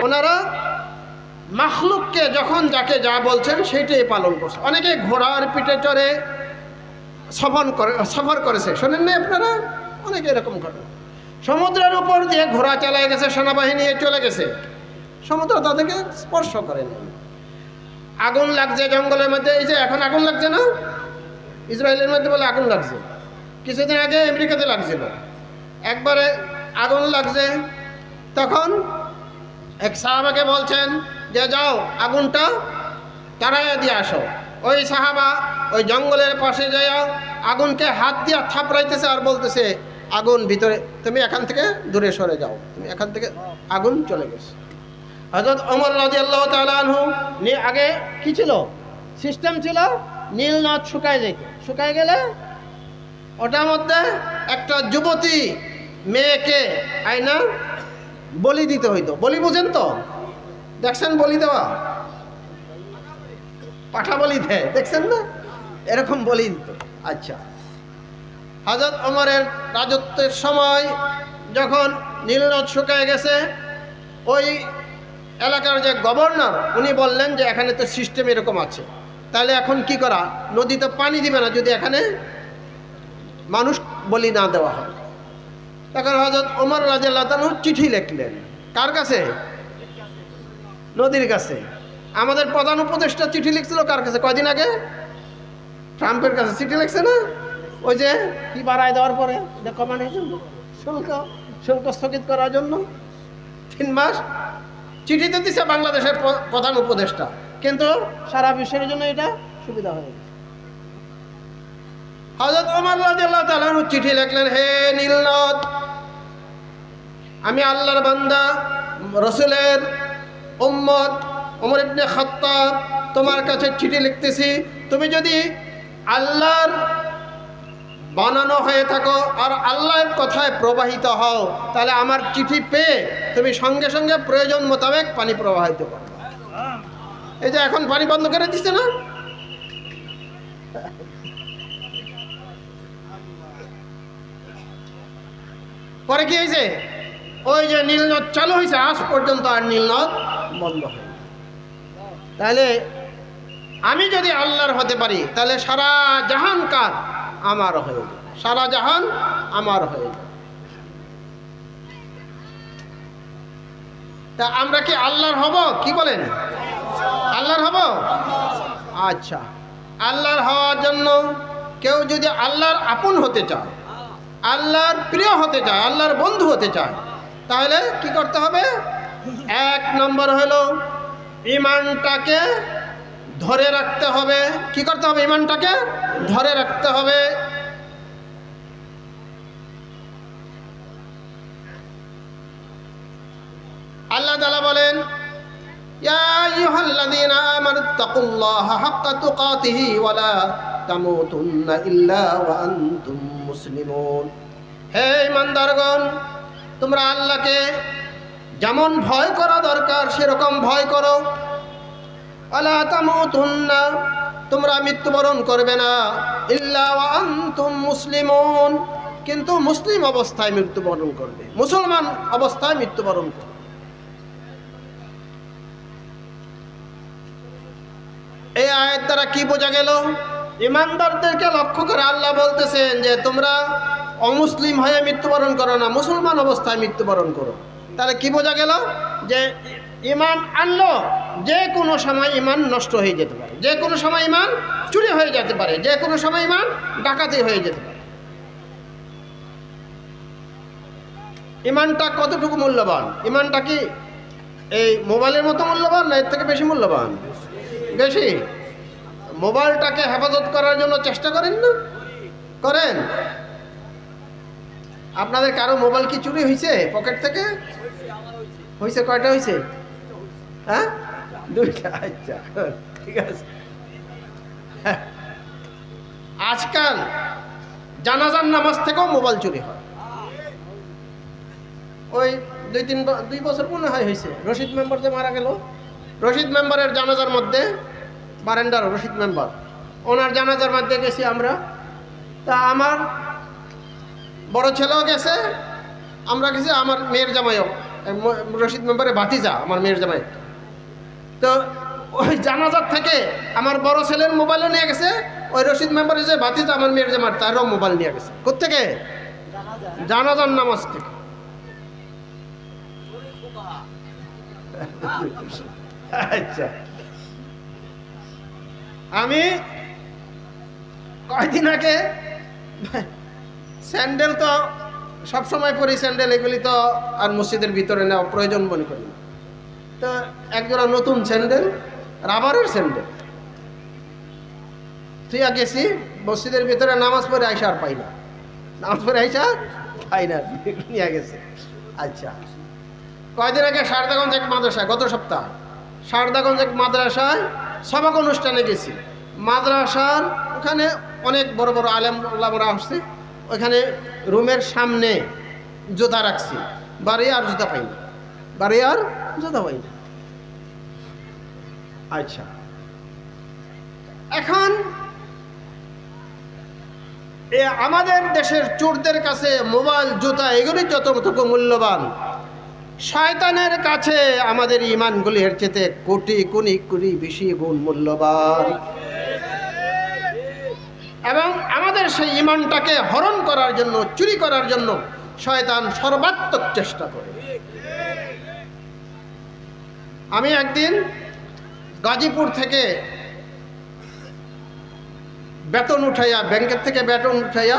ওনারা মাখলুককে যখন যাকে যা বলছেন সেইটাই পালন করছে। অনেকে ঘোড়ার পিঠে চড়ে সফর করেছে, শোনেন না আপনারা? অনেকে এরকম করে সমুদ্রের উপর দিয়ে ঘোড়া চালায় গেছে, সেনাবাহিনী চলে গেছে, সমুদ্র তাদেরকে স্পর্শ করেনি। আগুন লাগছে জঙ্গলের মধ্যে, এই যে এখন আগুন লাগছে না, ইসরায়েলের মধ্যে বলে আগুন লাগছে, কিছুদিন আগে আমেরিকাতে লাগছিল, একবারে আগুন লাগছে। তখন এক সাহাবাকে বলছেন যে যাও আগুনটা তাড়াইয়া দিয়ে আসো। ওই সাহাবা ওই জঙ্গলের পাশে যাইয়া আগুনকে হাত দিয়া থাপড়াইতেছে আর বলতেছে আগুন ভিতরে, তুমি এখান থেকে দূরে সরে যাও, তুমি এখান থেকে, আগুন চলে গেছে। হযরত ওমর রাদিয়াল্লাহু তাআলা আনহু আগে কি ছিল সিস্টেম ছিল, নীল নদ শুকায় যেত, শুকায় গেলে ওটার মধ্যে একটা যুবতী মেয়েকে আয়না বলি দিতে হইতো। বলি বুঝেন তো, দেখছেন বলি দেওয়া, পাঠা বলি দেয়, দেখছেন না, এরকম বলি দিত। আচ্ছা, হযরত ওমরের রাজত্বের সময় যখন নীলনদ শুকায় গেছে, ওই এলাকার যে গভর্নর উনি বললেন যে এখানে তো সিস্টেম এরকম আছে, তাহলে এখন কি করা, নদীতে পানি দিবে না যদি এখানে মানুষ বলি না দেওয়া হয়। তখন হযরত ওমর রাদিয়াল্লাহু তাআলা চিঠি লিখলেন, কার কাছে? নদীর কাছে। আমাদের প্রধান উপদেষ্টা চিঠি লিখছিল কার কাছে? কয়দিন আগে ট্রাম্পের কাছে চিঠি লিখছে না, ওই যে কি বাড়ায় দেওয়ার পরে কমানোর জন্য, শুল্ক স্থগিত করার জন্য 3 মাস চিঠি তো দিচ্ছে বাংলাদেশের প্রধান উপদেষ্টা, কিন্তু সারা বিশ্বের জন্য এটা সুবিধা হয়ে গেছে। হযরত ওমর রাদিয়াল্লাহু তাআলা চিঠি লিখলেন, হে নীলনদ, আমি আল্লাহর বান্দা রাসূলের উম্মত ওমর ইবনে খাত্তাব তোমার কাছে চিঠি লিখতেছি, তুমি যদি আল্লাহর বানানো হয়ে থাকো আর আল্লাহর কথায় প্রবাহিত হও, তাহলে আমার চিঠি পেয়ে তুমি সঙ্গে সঙ্গে প্রয়োজন মোতাবেক পানি প্রবাহিত করো। এই যে এখন পানি বন্ধ করে দিচ্ছে না, পরে কি হয়েছে, ওই যে নীলনদ চালু হয়েছে, আজ পর্যন্ত আর নীলনদ বন্ধ হয়। তাহলে আমি যদি আল্লাহর হতে পারি, তাহলে সারা জাহান কার? আমার হয়ে যাবে, সারা জাহান আমার হয়ে যাবে। তা আমরা কি আল্লাহর হব? কি বলেন, আল্লাহর হব? আচ্ছা, আল্লাহর হওয়ার জন্য কেউ যদি আল্লাহর আপন হতে চায়, আল্লাহর প্রিয় হতে চায়, আল্লাহর বন্ধু হতে চায়, তাহলে কি করতে হবে? 1 নম্বর হলো ঈমানটাকে ধরে রাখতে হবে। কি করতে হবে? ঈমানটাকে ধরে রাখতে হবে। আল্লাহ তাআলা বলেন, ইয়া আইয়ুহাল্লাযীনা আমানুত্তাকুল্লাহা হাক্কা তুকাতিহি ওয়া লা তামুতুন্না ইল্লা ওয়া আনতুম মুসলিমুন। হে ঈমানদারগণ, তোমরা আল্লাহকে যেমন ভয় করা দরকার সেরকম ভয় করো। ওয়ালা তামুতুন্না, তোমরা মৃত্যুবরণ করবে না, ইল্লা ওয়া আনতুম মুসলিমুন, কিন্তু মুসলিম অবস্থায় মৃত্যুবরণ করবে, মুসলমান অবস্থায় মৃত্যুবরণ করবে। এই আয়াত দ্বারা কি বোঝা গেল? ঈমানদারদেরকে লক্ষ্য করে আল্লাহ বলতেছেন যে তোমরা অমুসলিম হয়ে মৃত্যুবরণ করো না, মুসলমান অবস্থায় মৃত্যুবরণ করো। তাহলে কি বোঝা গেল? যে ঈমান আনলো, যে কোনো সময় ঈমান নষ্ট হয়ে যেতে পারে, যে কোনো সময় ঈমান চুরি হয়ে যেতে পারে, যে কোনো সময় ঈমান ডাকাতি হয়ে যেতে পারে। ঈমানটা কতটুকু মূল্যবান? ঈমানটা কি এই মোবাইলের মতো মূল্যবান না এর থেকে বেশি মূল্যবান? বেশি। মোবাইলটাকে হেফাজত করার জন্য চেষ্টা করেন না? করেন? আপনাদের কারো মোবাইল কি চুরি হয়েছে পকেট থেকে? হয়েছে? কয়টা হয়েছে? হ্যাঁ, 2টা। আচ্ছা, ঠিক আছে। আজকাল জানাজার নামাজ থেকেও মোবাইল চুরি হয়। ওই 2 বছর মনে হয় হয়েছে, রশিদ মেম্বার যে মারা গেল, রশিদ মেম্বারের জানাজার মধ্যে, বারেন্দার রশিদ মেম্বার, ওনার জানাজার মধ্যে গেছি আমরা। তা আমার বড় ছেলেও গেছে, আমরা গেছি, আমার মেয়ের জামাইও রশিদ মেম্বারে ভাতিজা আমার মেয়ের জামাই। তো ওই জানাজার থেকে আমার বড় ছেলের মোবাইলও নিয়ে গেছে, ওই রশিদ মেম্বারে যে ভাতিজা আমার মেয়ের জামাই তারও মোবাইল নিয়ে গেছে। কোত্থেকে? জানাজার নামাজ থেকে। আচ্ছা, আমি কয়দিন আগে স্যান্ডেল তো সবসময় পরি, স্যান্ডেল এগুলি তো আর মসজিদের ভিতরে নেওয়া প্রয়োজন মনে করি না। তো একজোড়া নতুন স্যান্ডেল, রাবারের স্যান্ডেল তুই গেছি মসজিদের ভিতরে, নামাজ পড়ে আইসা আর পাই না, নামাজ পড়ে আইসা পাই না, নিয়ে গেছে। আচ্ছা, কয়দিন আগে সারদাগঞ্জ এক মাদ্রাসায়, গত সপ্তাহ সারদাগঞ্জ এক মাদ্রাসায় সবাক অনুষ্ঠানে গেছি। মাদ্রাসার ওখানে অনেক বড় বড় আলেম ওলামারা আসছে, ওইখানে রুমের সামনে জুতা রাখছি, বাড়ি আর জুতা পাই না, বাড়ি আর জুতা পাই না। আচ্ছা, এখন আমাদের দেশের চোরদের কাছে মোবাইল, জুতা এগুলি যতটুকু মূল্যবান, শয়তানের কাছে আমাদের ইমানগুলি এর চেয়ে কোটি কোটি বেশি গুণ মূল্যবান। এবং আমাদের সেই ইমানটাকে হরণ করার জন্য, চুরি করার জন্য শয়তান সর্বাত্মক চেষ্টা করে। আমি একদিন গাজীপুর থেকে বেতন উঠাইয়া, ব্যাংকের থেকে বেতন উঠাইয়া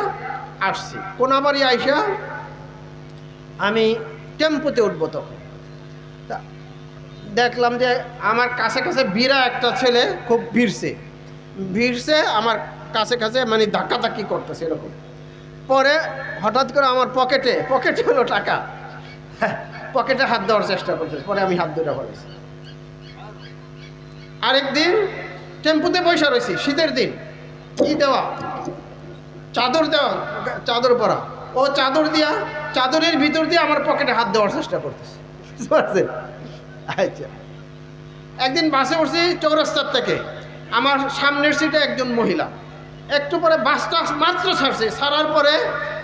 আসছি। কোনাবাড়ি আইসা আমি টেম্পুতে উঠবো, তখন দেখলাম যে আমার কাছে কাছে বিরা একটা ছেলে খুব ভিড়ছে আমার কাছে কাছে, মানে ধাক্কাধাক্কি করতেছে এরকম। পরে হঠাৎ করে আমার পকেটে হলো টাকা, পকেটে হাত দেওয়ার চেষ্টা করতেছে, পরে আমি হাত দুটা পড়েছি। আরেকদিন টেম্পুতে পয়সা রয়েছি, শীতের দিন, কি দেওয়া, চাদর পরা, ও চাদরের ভিতর দিয়ে আমার পকেটে হাত দেওয়ার চেষ্টা করতেছে। আচ্ছা, একদিন বাসে উঠছি চৌরাস্তার থেকে, আমার সামনের সিটে একজন মহিলা, একটু পরে বাসটা মাত্র ছাড়ার পরে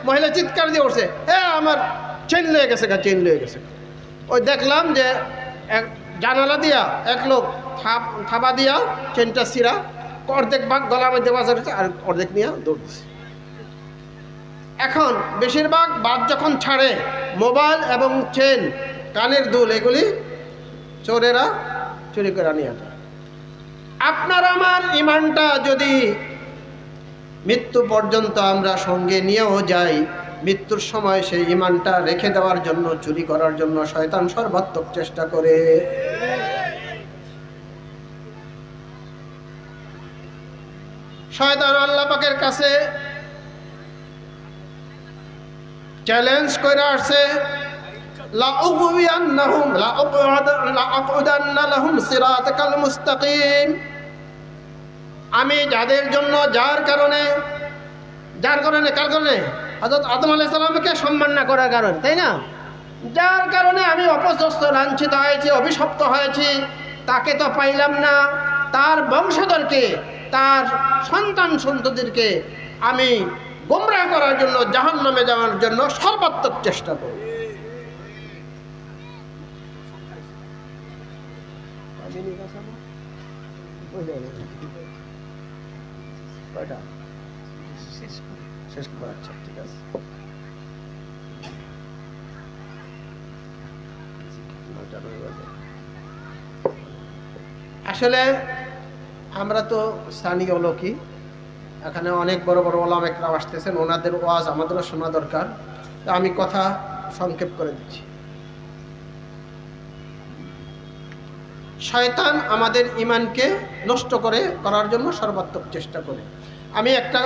মহিলা চিৎকার দিয়ে উঠছে, হ্যাঁ আমার চেন লয়ে গেছে। ওই দেখলাম যে এক জানালা দিয়া এক লোক থাবা দিয়া চেনটা ছিঁড়া, অর্ধেক ভাগ গলার মধ্যে বাজার হচ্ছে, আর অর্ধেক নিয়ে দৌড়ছে। এখন বেশিরভাগ বাদ যখন ছাড়ে, মোবাইল এবং চেন, কানের দুল, এগুলি চোরেরা চুরি করে নিয়ে যায়। আপনার আমার ইমানটা যদি মৃত্যু পর্যন্ত আমরা সঙ্গে নিয়েও যাই, মৃত্যুর সময় সেই ইমানটা রেখে দেওয়ার জন্য, চুরি করার জন্য শয়তান সর্বাত্মক চেষ্টা করে। শয়তান আল্লাহ পাকের কাছে চ্যালেঞ্জ করে আসছে, আমি যাদের জন্য, যার কারণে কার কারণে হযরত আদম আলাইহিস সালামকে সম্মান না করার কারণে, তাই না, যার কারণে আমি অপদস্থ, লাঞ্ছিত হয়েছি, অভিশপ্ত হয়েছি, তাকে তো পাইলাম না, তার বংশধরকে, তার সন্ততিদেরকে আমি গোমরাহ করার জন্য, জাহান্নামে যাওয়ার জন্য সর্বাত্মক চেষ্টা করি। আচ্ছা, ঠিক আছে। আসলে আমরা তো স্থানীয় লোকই, এখানে অনেক বড় বড় ওলামা একরাম আসতেছেন, ওনাদের ওয়াজ আমাদেরও শোনা দরকার। আমি কথা সংক্ষেপ করে দিচ্ছি। শয়তান আমাদের ঈমানকে নষ্ট করার জন্য সর্বাত্মক চেষ্টা করে। আমি একটা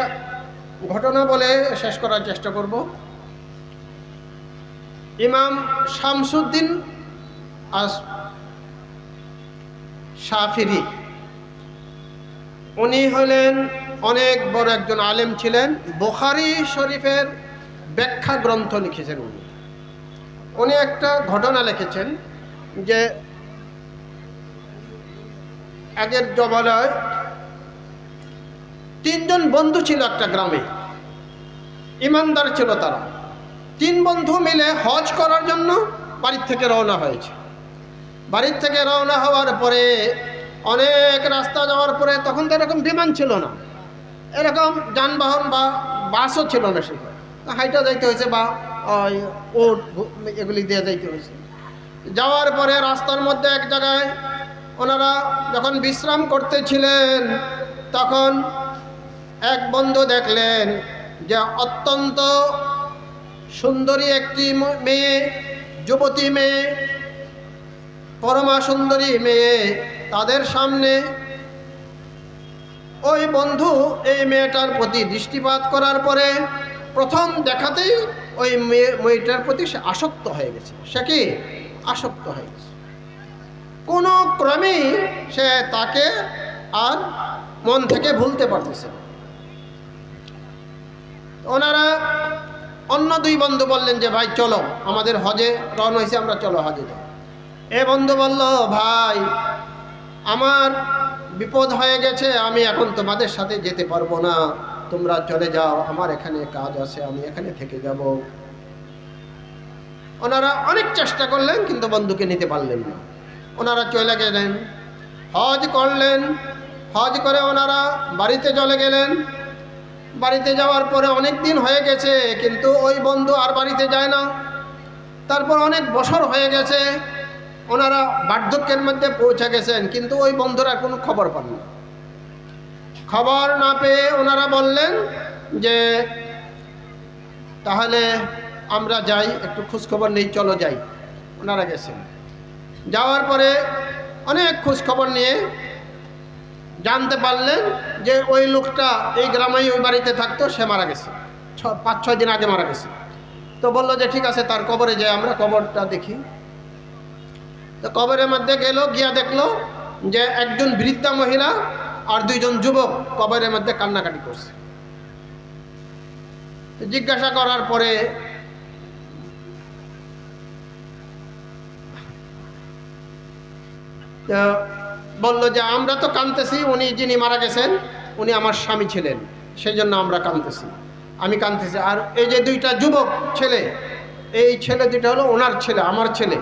ঘটনা বলে শেষ করার চেষ্টা করব। ইমাম শামসুদ্দিন শাফিঈ, উনি হলেন অনেক বড় একজন আলেম ছিলেন। বুখারী শরীফের ব্যাখ্যা গ্রন্থ লিখেছেন উনি একটা ঘটনা লিখেছেন যে আগের জমানায় তিনজন বন্ধু ছিল একটা গ্রামে, ইমানদার ছিল তারা। তিন বন্ধু মিলে হজ করার জন্য বাড়ির থেকে রওনা হয়েছে। বাড়ির থেকে রওনা হওয়ার পরে অনেক রাস্তা যাওয়ার পরে, তখন তো এরকম বিমান ছিল না, এরকম যানবাহন বা বাসও ছিল না, সেখানে হাইটা যাইতে হয়েছে বা ওট এগুলি দিয়ে যাইতে হয়েছে। যাওয়ার পরে রাস্তার মধ্যে এক জায়গায় ওনারা যখন বিশ্রাম করতেছিলেন, তখন এক বন্ধু দেখলেন যে অত্যন্ত সুন্দরী একটি মেয়ে, যুবতী মেয়ে, পরমা সুন্দরী মেয়ে তাদের সামনে। ওই বন্ধু এই মেয়েটার প্রতি দৃষ্টিপাত করার পরে প্রথম দেখাতেই ওই মেয়েটার প্রতি সে আসক্ত হয়ে গেছে। সে কি আসক্ত হয়ে গেছে, কোনো ক্রমেই সে তাকে আর মন থেকে ভুলতে পারতেছে না। ওনারা অন্য দুই বন্ধু বললেন যে ভাই চলো, আমাদের হজে রওনা হয়েছে, আমরা চলো হজে যাই। এ বন্ধু বলল, ভাই আমার বিপদ হয়ে গেছে, আমি এখন তোমাদের সাথে যেতে পারবো না, তোমরা চলে যাও, আমার এখানে কাজ আছে, আমি এখানে থেকে যাব। ওনারা অনেক চেষ্টা করলেন কিন্তু বন্ধুকে নিতে পারলেন না। ওনারা চলে গেলেন, হজ করলেন। হজ করে ওনারা বাড়িতে চলে গেলেন। বাড়িতে যাওয়ার পরে অনেক দিন হয়ে গেছে, কিন্তু ওই বন্ধু আর বাড়িতে যায় না। তারপর অনেক বছর হয়ে গেছে, ওনারা বার্ধক্যের মধ্যে পৌঁছে গেছেন, কিন্তু ওই বন্ধুরা কোনো খবর পান না। খবর না পেয়ে ওনারা বললেন যে তাহলে আমরা যাই, একটু খোঁজখবর নেই, চলো যাই। ওনারা গেছেন। যাওয়ার পরে অনেক খোঁজখবর নিয়ে জানতে পারলেন যে ওই লোকটা এই গ্রামেই ওই বাড়িতে থাকতো, সে মারা গেছে, 5-6 দিন আগে মারা গেছে। তো বললো যে ঠিক আছে, তার কবরে যাই, আমরা কবরটা দেখি। তো কবরের মধ্যে গেল, গিয়া দেখলো যে একজন বৃদ্ধা মহিলা আর 2 জন যুবক কবরের মধ্যে কান্নাকাটি করছে। জিজ্ঞাসা করার পরে বলল যে আমরা তো কাঁদতেছি, উনি যিনি মারা গেছেন উনি আমার স্বামী ছিলেন, সেই জন্য আমরা কাঁদতেছি, আমি কাঁদতেছি। আর এই যে 2টা যুবক ছেলে, এই ছেলে 2টা হলো ওনার ছেলে, আমার ছেলে,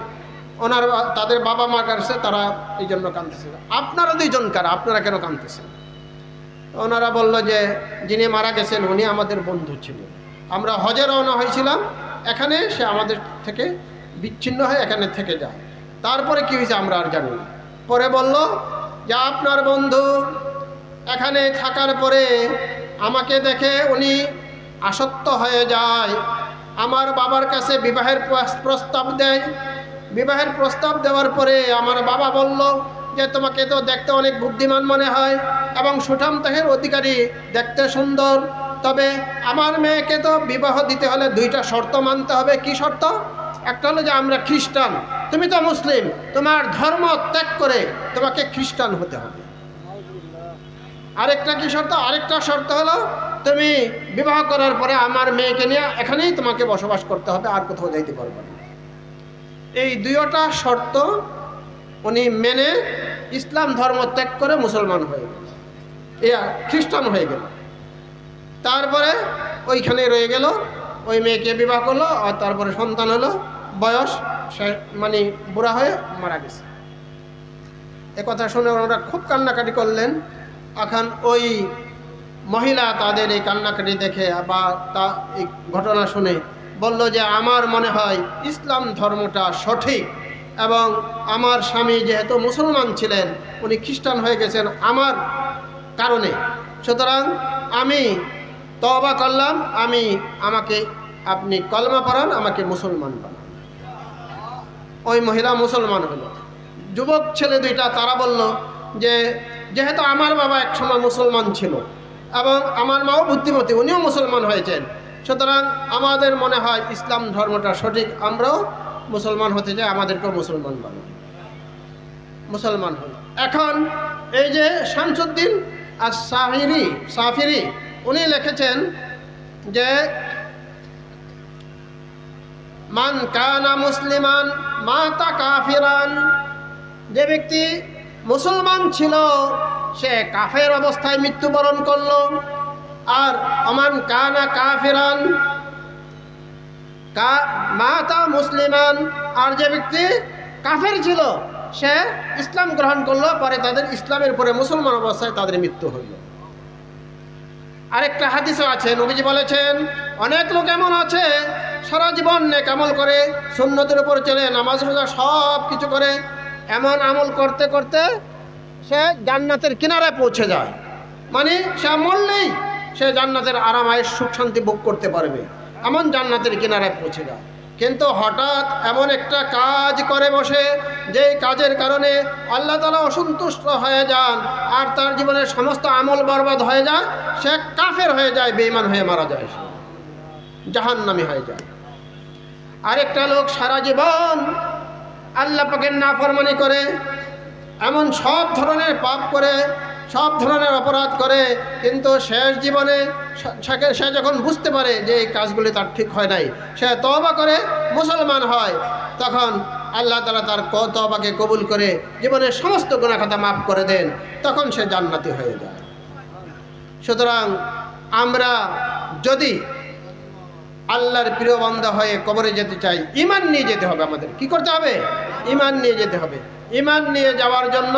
ওনার তাদের বাবা মা কাছে, তারা এই জন্য কাঁদতেছে। আপনারা 2 জন কারা, আপনারা কেন কাঁদতেছেন? ওনারা বলল যে যিনি মারা গেছেন উনি আমাদের বন্ধু ছিলেন, আমরা হজে রওনা হয়েছিলাম, এখানে সে আমাদের থেকে বিচ্ছিন্ন হয়ে এখানে থেকে যায়, তারপরে কি হয়েছে আমরা আর জানি না। পরে বলল যে আপনার বন্ধু এখানে থাকার পরে আমাকে দেখে উনি আসক্ত হয়ে যায়, আমার বাবার কাছে বিবাহের প্রস্তাব দেয়। বিবাহের প্রস্তাব দেওয়ার পরে আমার বাবা বলল যে তোমাকে তো দেখতে অনেক বুদ্ধিমান মনে হয় এবং সুঠামদেহের অধিকারী, দেখতে সুন্দর, তবে আমার মেয়েকে তো বিবাহ দিতে হলে 2টা শর্ত মানতে হবে। কি শর্ত? একটা হলো যে আমরা খ্রিস্টান, তুমি তো মুসলিম, তোমার ধর্ম ত্যাগ করে তোমাকে খ্রিস্টান হতে হবে। আরেকটা কি শর্ত? আরেকটা শর্ত হলো তুমি বিবাহ করার পরে আমার মেয়েকে নিয়ে এখানেই তোমাকে বসবাস করতে হবে, আর কোথাও যাইতে পারবে না। এই 2টা শর্ত উনি মেনে ইসলাম ধর্ম ত্যাগ করে মুসলমান হয়ে গেল, খ্রিস্টান হয়ে গেল। তারপরে ওইখানে রয়ে গেল, ওই মেয়েকে বিবাহ করলো, আর তারপরে সন্তান হলো, বয়স মানে বুড়া হয়ে মারা গেছে। একথা শুনে ওনারা খুব কান্নাকাটি করলেন। এখন ওই মহিলা তাদের এই কান্নাকাটি দেখে বা এই ঘটনা শুনে বলল যে আমার মনে হয় ইসলাম ধর্মটা সঠিক, এবং আমার স্বামী যেহেতু মুসলমান ছিলেন, উনি খ্রিস্টান হয়ে গেছেন আমার কারণে, সুতরাং আমি তওবা করলাম, আমাকে আপনি কলমা পড়ান, আমাকে মুসলমান বানান। ওই মহিলা মুসলমান হলো। যুবক ছেলে 2টা তারা বলল যে যেহেতু আমার বাবা একসময় মুসলমান ছিল এবং আমার মাও বুদ্ধিমতী, উনিও মুসলমান হয়েছেন, সুতরাং আমাদের মনে হয় ইসলাম ধর্মটা সঠিক, আমরাও মুসলমান হতে চাই, আমাদেরকেও মুসলমান বানান। মুসলমান হল। এখন এই যে শামসুদ্দিন সাফিরি উনি লিখেছেন যে মান কানা মুসলিমান মাতা কাফিরান, যে ব্যক্তি মুসলমান ছিল সে কাফের অবস্থায় মৃত্যুবরণ করলো। আর অমান কানা কাফিরান, মাতা মুসলিমান, আর যে ব্যক্তি কাফের ছিল সে ইসলাম গ্রহণ করলো, পরে তাদের ইসলামের উপরে মুসলমান অবস্থায় তাদের মৃত্যু হইল। আরেকটা হাদিসও আছে, নবীজি বলেছেন অনেক লোক এমন আছে সারা জীবন নেক আমল করে, সুন্নতের উপর চলে, নামাজ রোজা সব কিছু করে, এমন আমল করতে করতে সে জান্নাতের কিনারায় পৌঁছে যায়, মানে সে মরলেই সে জান্নাতের আরাম আয়েশ সুখ শান্তি ভোগ করতে পারবে, এমন জান্নাতের কিনারায় পৌঁছে যায়। কিন্তু হঠাৎ এমন একটা কাজ করে বসে, যেই কাজের কারণে আল্লাহ তাআলা অসন্তুষ্ট হয়ে যান আর তার জীবনের সমস্ত আমল বরবাদ হয়ে যায়, সে কাফের হয়ে যায়, বেঈমান হয়ে মারা যায়, জাহান্নামী হয়ে যায়। আরেকটা লোক সারা জীবন আল্লাহ পাকের নাফরমানি করে, এমন সব ধরনের পাপ করে, সব ধরনের অপরাধ করে, কিন্তু শেষ জীবনে সে যখন বুঝতে পারে যে এই কাজগুলি তার ঠিক হয় নাই, সে তওবা করে মুসলমান হয়, তখন আল্লাহ তাআলা তার তওবাকে কবুল করে জীবনের সমস্ত গুনাহ খাতা মাফ করে দেন, তখন সে জান্নাতি হয়ে যায়। সুতরাং আমরা যদি আল্লাহর প্রিয় বান্দা হয়ে কবরে যেতে চাই, ঈমান নিয়ে যেতে হবে। আমাদের কি করতে হবে? ঈমান নিয়ে যেতে হবে। ঈমান নিয়ে যাওয়ার জন্য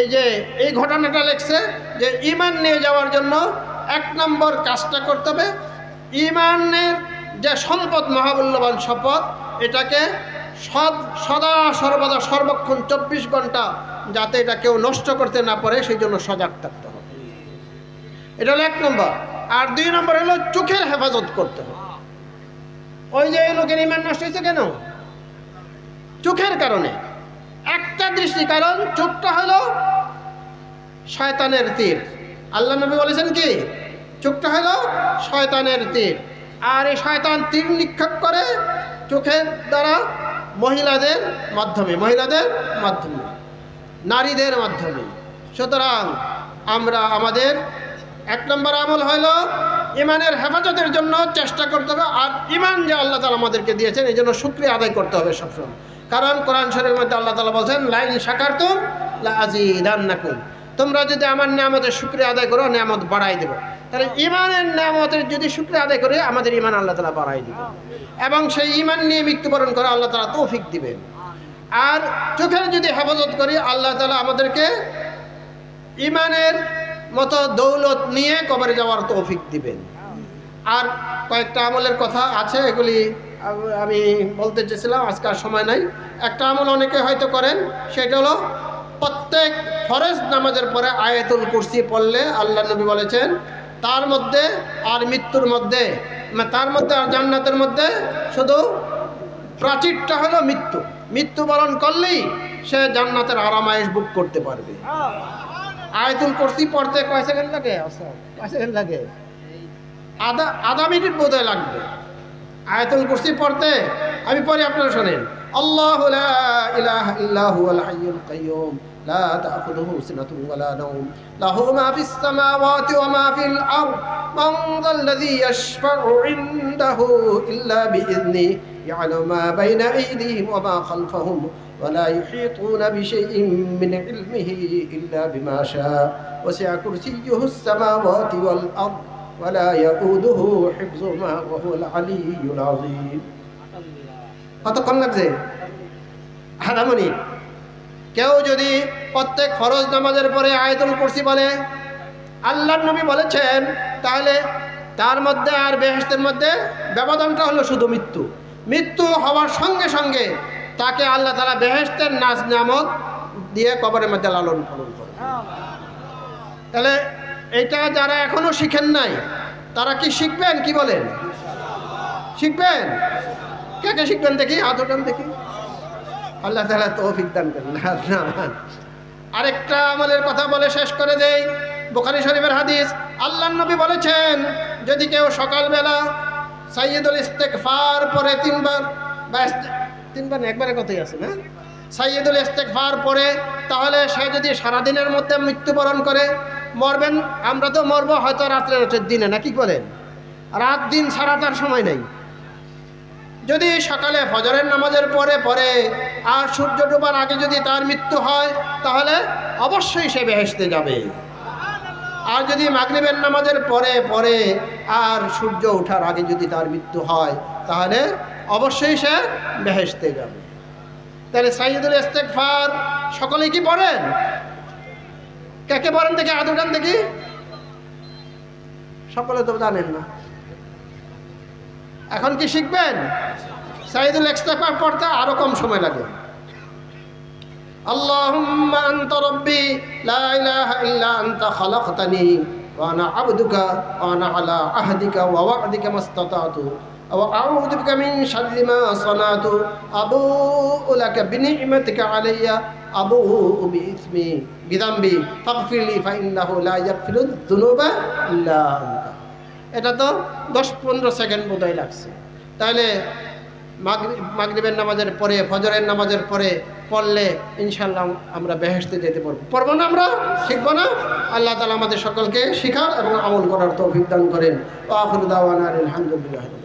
এই যে এই ঘটনাটা লেখছে যে ঈমান নিয়ে যাওয়ার জন্য 1 নম্বর কাজটা করতে হবে, ঈমানের যে সম্পদ, মহামূল্যবান সম্পদ, এটাকে সদা সর্বদা সর্বক্ষণ 24 ঘন্টা যাতে এটা কেউ নষ্ট করতে না পারে সেই জন্য সজাগ থাকতে হবে। এটা হলো 1 নম্বর। আর 2 নম্বর হলো চোখের হেফাজত করতে হবে। ওই যে এই লোকের ঈমান নষ্ট হয়েছে কেন? চোখের কারণে। একটা দৃষ্টি, কারণ চোখটা হলো শয়তানের তীর। আল্লাহ নবী বলেছেন কি? চোখটা হলো শয়তানের তীর। আর এই শয়তান তীর নিক্ষেপ করে চোখের দ্বারা মহিলাদের মাধ্যমে, নারীদের মাধ্যমে। সুতরাং আমরা আমাদের 1 নম্বর আমল হলো ঈমানের হেফাজতের জন্য চেষ্টা করতে হবে। আর ঈমান যে আল্লাহ তাআলা আমাদেরকে দিয়েছেন এই জন্য শুকরিয়া আদায় করতে হবে সবসময়। কারণ কোরআন শরীফের মধ্যে আল্লাহ তাআলা বলছেন লাইন শাকারতুম লাআযীদান্নাকুম, তোমরা যদি আমার নিয়ামতের শুকরিয়া আদায় করো নিয়ামত বাড়াই দেব। তাহলে ঈমানের নিয়ামতের যদি শুকরিয়া আদায় করি আমাদের ঈমান আল্লাহ তাআলা বাড়াই দিবেন এবং সেই ঈমান নিয়ে মৃত্যুবরণ করে আল্লাহ তাআলা তৌফিক দিবেন। আর চোখের যদি হেফাজত করি আল্লাহ তাআলা আমাদেরকে ঈমানের মতো দৌলত নিয়ে কবরে যাওয়ার তৌফিক দিবেন। আর কয়েকটা আমলের কথা আছে, এগুলি আমি বলতে চেয়েছিলাম, আজকে আর সময় নাই। একটা আমল অনেকে হয়তো করেন, সেটা হলো প্রত্যেক ফরজ নামাজের পরে আয়াতুল কুরসি পড়লে আল্লাহ নবী বলেছেন তার মধ্যে আর মৃত্যুর মধ্যে, তার মধ্যে আর জান্নাতের মধ্যে শুধু প্রাচীরটা হলো মৃত্যুবরণ করলেই সে জান্নাতের আরাম আয়েশ বুক করতে পারবে। আয়াতুল কুরসি পড়তে কয় সেকেন্ড লাগে? কয় সেকেন্ড লাগে? আধা মিনিট বোধহয় লাগবে আয়াতুল কুরসি পড়তে। আমি পরে আপনারা শোনেন। আল্লাহু লা ইলাহা ইল্লা হুয়াল হাইয়ুল কাইয়্যুম লা তাখুযুহু সিনাতুন ওয়ালা নাওম লাহু মা ফিস সামাওয়াতি ওয়া মা ফিল আরদ মান যাল্লাযী ইয়াশফা'ু ইনদাহু ইল্লা বিইذনি ইয়া'লামু মা বাইনা আইদিহিম ওয়া মা খালফাহুম ওয়া লা ইউহীতুনা বিশাইইন মিন ইলমিহি ইল্লা বিমা শাআ ওয়াসি'a কুরসিয়্যুহুস সামাওয়াতি ওয়াল আরদ ওয়ালা ইয়াউদুহু হিফযুহুমা ওয়া হুয়াল আলিয়্যুল আযীম। কতক্ষণ লাগছে? আধা মিনিট। কেউ যদি প্রত্যেক ফরজ নামাজের পরে আয়াতুল কুরসি বলে, আল্লাহর নবী বলেছেন, তাহলে তার মধ্যে আর বেহেশতের মধ্যে ব্যবধানটা হলো শুধু মৃত্যু হওয়ার সঙ্গে সঙ্গে তাকে আল্লাহ তাআলা বেহেশতের নাজ নিয়ামত দিয়ে কবরের মধ্যে লালন পালন করে। তাহলে এটা যারা এখনো শিখেন নাই তারা কি শিখবেন? কি বলেন? শিখবেন? কে শিখবেন দেখি? হাত ওঠান দেখি। আল্লাহ তাআলা তৌফিক দান করেন। আরেকটা আমলের কথা বলে শেষ করে দেই। বুখারী শরীফের হাদিস, আল্লাহর নবী বলেছেন যদি কেউ সকালবেলা সাইয়্যিদুল ইস্তিগফার পড়ে 3 বার, বা 3 বার একবারে কথাই আছে না, সাইয়্যিদুল ইস্তিগফার পড়ে, তাহলে সে যদি সারাদিনের মধ্যে মৃত্যুবরণ করে, মরবেন, আমরা তো মরবো হয়তো রাত্রে দিনে, না কি বলেন? রাত দিন ছাড়া তার সময় নেই। যদি সকালে ফজরের নামাজের পরে আর সূর্য ডোবার আগে যদি তার মৃত্যু হয় তাহলে অবশ্যই সে বেহেশতে যাবে। আর যদি মাগরিবের নামাজের পরে আর সূর্য ওঠার আগে যদি তার মৃত্যু হয় তাহলে অবশ্যই সে বেহেশতে যাবে। তাহলে সাইয়্যিদুল ইস্তিগফার সকলেই কি পড়েন? কে কে পড়েন দেখি, হাত উঠান দেখি। সকলে তো জানেন না। এখন কি শিখবেন? সাইয়্যিদুল ইস্তিগফার পড়তে আরো কম সময় লাগে। আল্লাহুম্মা আনতা রাব্বি লা ইলাহা ইল্লা আনতা খালাকতানি ওয়া আনা আবদুকা ওয়া আনা আলা আহদিকা ওয়া ওয়া'দিকা মাস্তাতা'তু ওয়া আউযু বিকা মিন শাররি মা সানাতু আবুউ লাকা বিনি'মাতিকা আলাইয়া আবুউ বিইসমি বিযামবি ফাগফিরলি ফাইন্নাহু লা ইয়াগফিরুয যুনুবা ইল্লা আনতা। এটা তো 10-15 সেকেন্ড বোধহয় লাগছে। তাহলে মাগরিবের নামাজের পরে, ফজরের নামাজের পরে পড়লে ইনশাআল্লাহ আমরা বেহেশতে যেতে পারবো। পড়বো না? আমরা শিখবো না? আল্লাহ তাআলা আমাদের সকলকে শিখার এবং আমল করার তৌফিক দান করেন। ওয়া আখিরু দাওয়ানা আলহামদুলিল্লাহি রাব্বিল আলামিন।